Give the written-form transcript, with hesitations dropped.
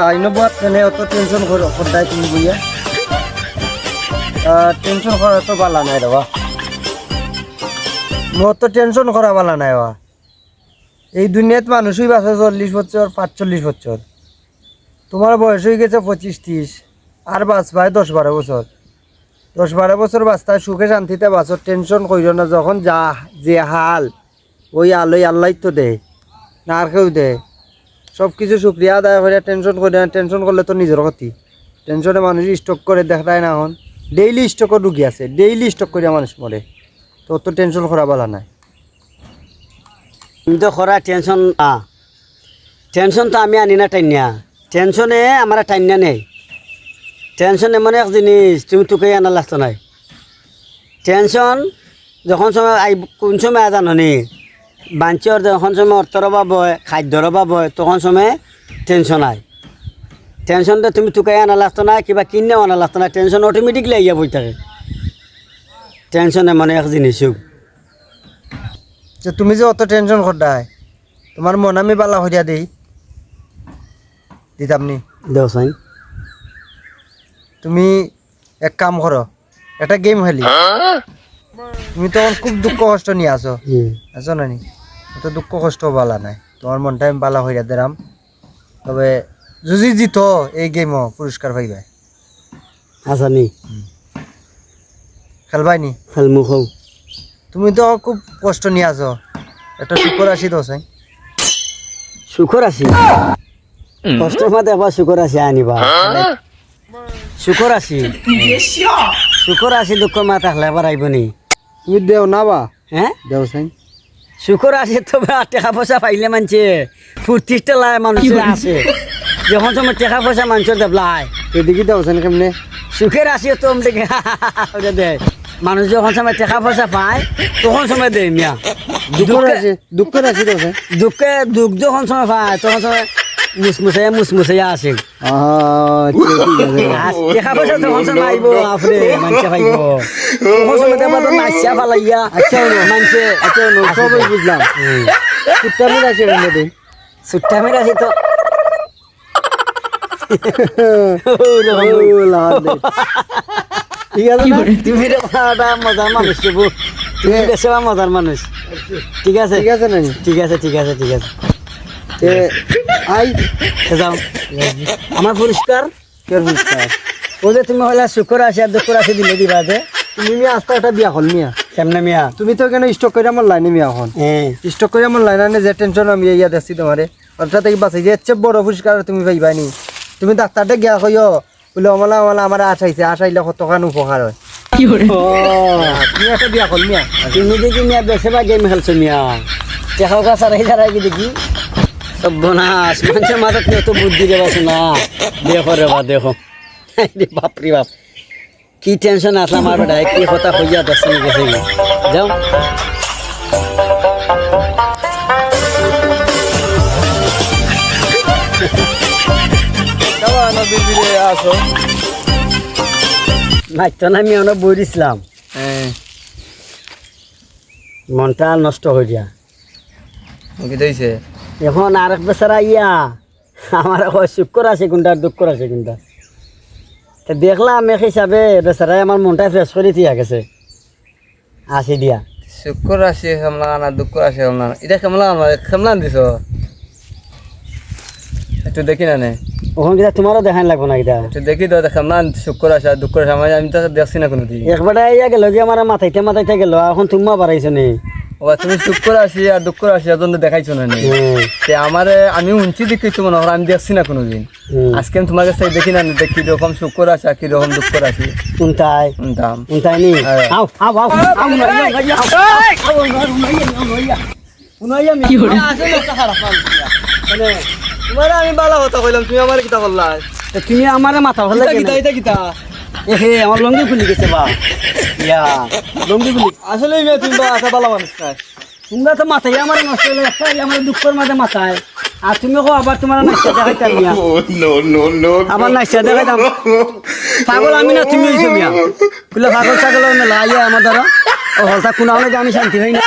আইনো বাদ কেনে অত টেনশন করতাই তুমি বুঝিয়া টেনশন করা তো বালা নাই রে বা মোর তো টেনশন করা বালা নাই বা এই দুনিয়াত মানুষই বাঁচে 40 বছর 45 বছর তোমার বয়স হয়ে গেছে 25-30 আর বাঁচবাই 10-12 বছর 10-12 বছর বাঁচতায় সুখে শান্তিতে বাঁচো টেনশন করিও না যখন যা যে হাল ওই আলোই আল্লাহ তো দেয় না আর কেউ দেয় সব কিছু শুক্রিয়া আদায় করে টেনশন করে না টেনশন করলে তো নিজের ক্ষতি টেনশনে মানুষ স্টক করে দেখায় না এখন ডেইলি স্টকও ঢুকি আছে ডেইলি স্টক করে মানুষ মরে তো তো টেনশন করা বলা নাই তুমি তো খরা টেনশন টেনশন তো আমি আনি না টাইনিয়া টেনশনে আমার টাইনিয়া নেই টেনশন এমন এক জিনিস তুমি তোকে আনা লাগতো নাই টেনশন যখন সময় কোন সময় জানি বাঞ্চর যখন সময় অর্থর অভাব হয় খাদ্যর অভাব হয় তখন সময় টেনশন আয় টেনশনটা তুমি তোকে আনা লাগতো না কিবা কিনেও আনা লাগতো না টেনশন অটোমেটিকলি আইয়া বই থাকে টেনশন এমন এক জিনিস যে তুমি যে অত টেনশন করতাই তোমার মন আমি বালা হইয়া দেই দিতামনি দেও সাইন তুমি এক কাম করো একটা গেম খেলি তুমি তখন খুব দুঃখ কষ্ট নিয়ে আসো আসো না নি অত দুঃখ কষ্ট বালা নাই তোমার মনটা আমি বালা হইয়া দিলাম তবে যদি জিতো এই গেমও পুরস্কার পাইবে আচ্ছা নি খেলবাই নি খেলমু খাও তুমি তো খুব কষ্ট নিয়ে আসো একটা শুকর আসি তো চাই শুকর আছি কষ্টের মাঝে আবার শুকর আছি আনিবা শুকর আছি শুকর আছি দুঃখ মা থাকলে আবার আইব নি তুমি দেও না বা হ্যাঁ দেও চাই শুকর আসে তো টাকা পয়সা পাইলে মানছে ফুর্তিটা লাই মানুষের আসে যখন সময় টাকা পয়সা মানুষের দেবলায় এদিকে দেও চাই কেমনে সুখের আসি তো দেখে দে মানুষ যখন সময় টাকা পয়সা পায় তখন সময় দেয় মিয়া দুঃখের আসি দেও চাই দুঃখ যখন সময় পায় তখন সময় মুসমুসাইয়া আসে টাকা পয়সা তখন সময় আইব আপনি মানুষে পাইব তখন সময় দেবা তো নাচিয়া ফালাইয়া মানুষে সবই বুঝলাম সুট্টামির আসি এর মধ্যে সুট্টামির আসি তো ঠিক আছে তুমি মজার মানুষ তুমি বেশি মজার মানুষ ঠিক আছে ঠিক আছে না ঠিক আছে ঠিক আছে ঠিক আছে আই যাও আমার পুরস্কার কে পুরস্কার ও যে তুমি হলে শুক্র আসি আর দুঃখ আসি দিলে দিবা যে তুমি মিয়া আস্তে একটা বিয়া হল মিয়া কেমনে মিয়া তুমি তো কেন স্টক করে আমার লাইনে মিয়া এখন স্টক করে আমার লাইনে যে টেনশন আমি ইয়া দেখছি তোমারে ওটা থেকে বাঁচাই যে এর বড় পুরস্কার তুমি পাইবানি তুমি ডাক্তারটা গিয়া কইও বলে অমলা অমলা আমার আশাইলে কতখান উপকার হয় তুমি একটা বিয়া হল মিয়া তুমি দেখি মিয়া বেছে বা গেম খেলছো মিয়া দেখা কাছে রাখি দেখি সর্বনাশ মানুষের মাথাতে এত বুদ্ধি দেবাছো না দেখো রে বা দেখো বাপরি বাপ কি টেনশন আসলে আমার বেটা কি কথা হইয়া দেখছি গেছে যাও আসো নাচতো না আমি অনেক বই দিছিলাম মনটা নষ্ট হয়ে যা এখন আরেক বেচারা ইয়া আমার শুক্র আছে কোনটা দুঃখ আছে কোনটা দেখলাম এক হিসাবে বেচারাই আমার মনটা ফ্রেশ করে দিয়া গেছে আসি দিয়া শুক্র আসি কেমলা না দুঃখ আসি কেমলা এটা কেমলা দিছ একটু দেখি না ওখান কিনা তোমারও দেখান লাগবো না এটা একটু দেখি তো কেমলা শুক্র আসে আর দুঃখ আসে আমি তো দেখছি না কোনোদিন একবারে ইয়া গেল যে আমার মাথাইতে গেল এখন তুমি বাড়াইছো নি তুমি শুক্র আসি আর দুঃখ আসি এজন্য দেখাইছো না আমার আমি উঞ্চি দেখি তো মনে হয় আমি দেখছি না কোনোদিন আজকে আমি তোমার কাছে দেখি না দেখি কিরকম শুক্র আসে আর কিরকম দুঃখ আসি উনতাই নি আও আও আও তোমার আমি বালা কথা কইলাম তুমি আমার কিতা করলা তুমি আমার মাথা ভালো কিতা হে আমার লঙ্গি খুলি গেছে বা ইয়া লঙ্গি খুলি আসলে তুমি আশা বালা মানুষ না তোমরা তো মাথায় আমার নষ্ট হলে আমার দুঃখের মাঝে মাথায় আর তুমি আবার তোমার নাচা দেখাইতাম মিয়া আবার নাচা দেখাইতাম পাগল আমি না তুমি হইছো মিয়া বলে পাগল ছাগল মেলা আইয়া আমার দ্বারা ও হলতা কোন আমি শান্তি হই না